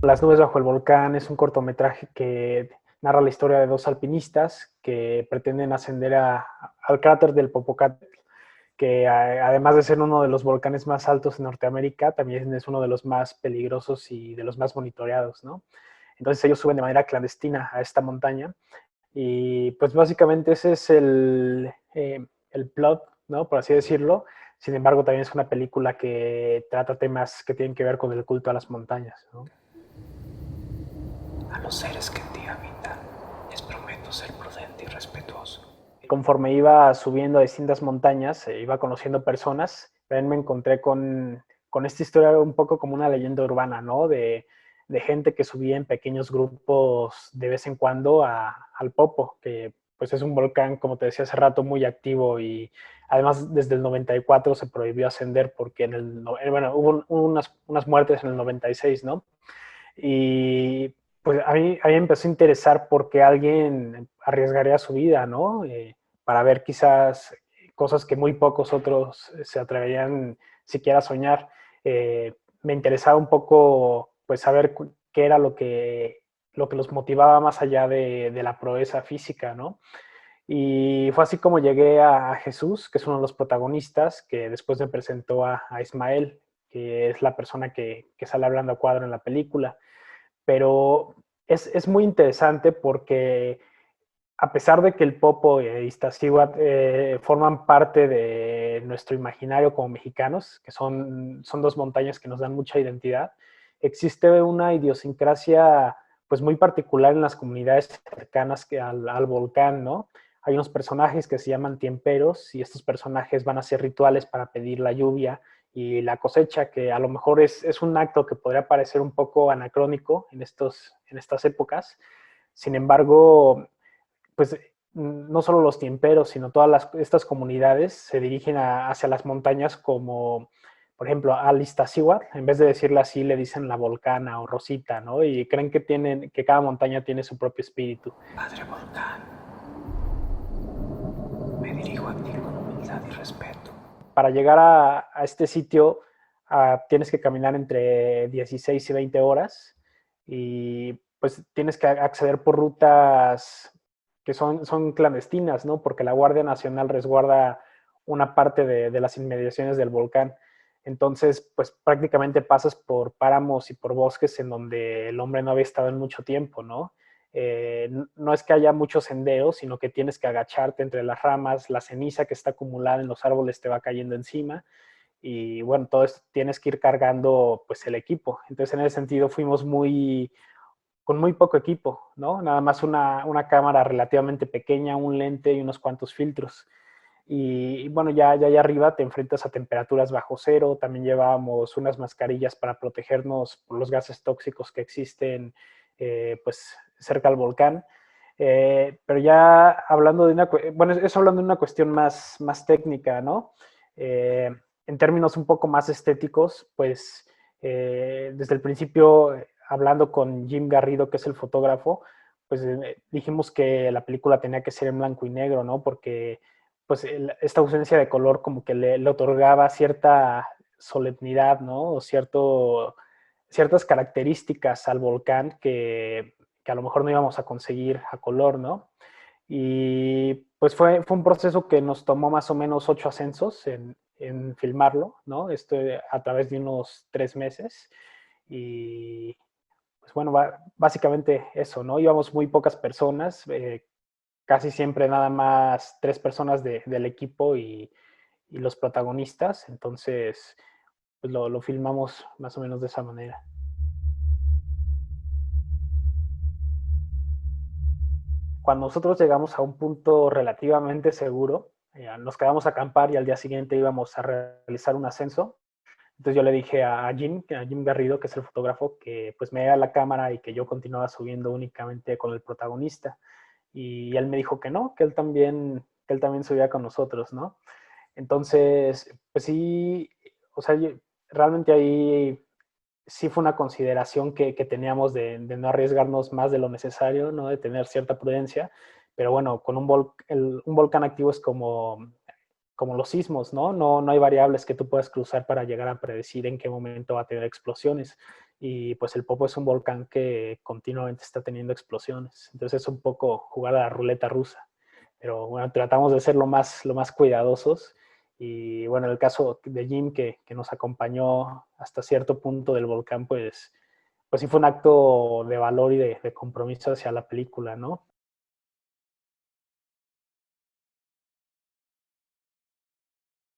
Las nubes bajo el volcán es un cortometraje que narra la historia de dos alpinistas que pretenden ascender al cráter del Popocatépetl, que además de ser uno de los volcanes más altos en Norteamérica, también es uno de los más peligrosos y de los más monitoreados, ¿no? Entonces ellos suben de manera clandestina a esta montaña y pues básicamente ese es el plot, ¿no? Por así decirlo. Sin embargo, también es una película que trata temas que tienen que ver con el culto a las montañas, ¿no? A los seres que en ti habitan, les prometo ser prudente y respetuoso. Conforme iba subiendo a distintas montañas, iba conociendo personas, también me encontré con esta historia un poco como una leyenda urbana, ¿no? De gente que subía en pequeños grupos de vez en cuando al Popo, que pues es un volcán, como te decía hace rato, muy activo y además desde el 94 se prohibió ascender porque bueno, hubo unas muertes en el 96, ¿no? Y pues a mí me empezó a interesar por qué alguien arriesgaría su vida, ¿no? Para ver quizás cosas que muy pocos otros se atreverían siquiera a soñar. Me interesaba un poco, pues, saber qué era lo que los motivaba más allá de la proeza física, ¿no? Y fue así como llegué a Jesús, que es uno de los protagonistas, que después me presentó a Ismael, que es la persona que sale hablando a cuadro en la película. Pero es muy interesante porque a pesar de que el Popo e Iztaccíhuatl forman parte de nuestro imaginario como mexicanos, que son dos montañas que nos dan mucha identidad, existe una idiosincrasia pues muy particular en las comunidades cercanas al volcán, ¿no? Hay unos personajes que se llaman tiemperos y estos personajes van a hacer rituales para pedir la lluvia y la cosecha, que a lo mejor es un acto que podría parecer un poco anacrónico en estas épocas. Sin embargo, pues no solo los tiemperos, sino todas estas comunidades se dirigen hacia las montañas como, por ejemplo, al Iztaccíhuatl, en vez de decirle así, le dicen la volcana o Rosita, ¿no? Y creen que cada montaña tiene su propio espíritu. Padre Volcán, me dirijo a ti con humildad y respeto. Para llegar a este sitio tienes que caminar entre 16 y 20 horas y pues tienes que acceder por rutas que son clandestinas, ¿no? Porque la Guardia Nacional resguarda una parte de las inmediaciones del volcán. Entonces, pues prácticamente pasas por páramos y por bosques en donde el hombre no había estado en mucho tiempo, ¿no? No es que haya muchos senderos, sino que tienes que agacharte entre las ramas, la ceniza que está acumulada en los árboles te va cayendo encima y bueno, todo esto tienes que ir cargando pues el equipo. Entonces en ese sentido fuimos con muy poco equipo, ¿no? Nada más una cámara relativamente pequeña, un lente y unos cuantos filtros. Y bueno, ya allá arriba te enfrentas a temperaturas bajo cero, también llevábamos unas mascarillas para protegernos por los gases tóxicos que existen pues cerca del volcán. Pero ya hablando bueno, eso hablando de una cuestión más técnica, ¿no? En términos un poco más estéticos, pues desde el principio, hablando con Jim Garrido, que es el fotógrafo, pues dijimos que la película tenía que ser en blanco y negro, ¿no? Porque pues esta ausencia de color como que le otorgaba cierta solemnidad, ¿no? O ciertas características al volcán que a lo mejor no íbamos a conseguir a color, ¿no? Y pues fue un proceso que nos tomó más o menos 8 ascensos en filmarlo, ¿no? Esto a través de unos 3 meses. Y pues bueno, básicamente eso, ¿no? Íbamos muy pocas personas, casi siempre nada más 3 personas del equipo y los protagonistas, entonces pues lo filmamos más o menos de esa manera. Cuando nosotros llegamos a un punto relativamente seguro, nos quedamos a acampar y al día siguiente íbamos a realizar un ascenso. Entonces yo le dije a Jim Garrido, que es el fotógrafo, que pues me diera la cámara y que yo continuaba subiendo únicamente con el protagonista. Y él me dijo que no, que él también subía con nosotros, ¿no? Entonces, pues sí, o sea, realmente ahí sí fue una consideración que teníamos de no arriesgarnos más de lo necesario, ¿no? De tener cierta prudencia, pero bueno, con un volcán activo es como los sismos, ¿no? No hay variables que tú puedas cruzar para llegar a predecir en qué momento va a tener explosiones. y pues el Popo es un volcán que continuamente está teniendo explosiones. Entonces es un poco jugar a la ruleta rusa. Pero bueno, tratamos de ser lo más cuidadosos. Y bueno, en el caso de Jim, que nos acompañó hasta cierto punto del volcán, pues sí fue un acto de valor y de compromiso hacia la película, ¿no?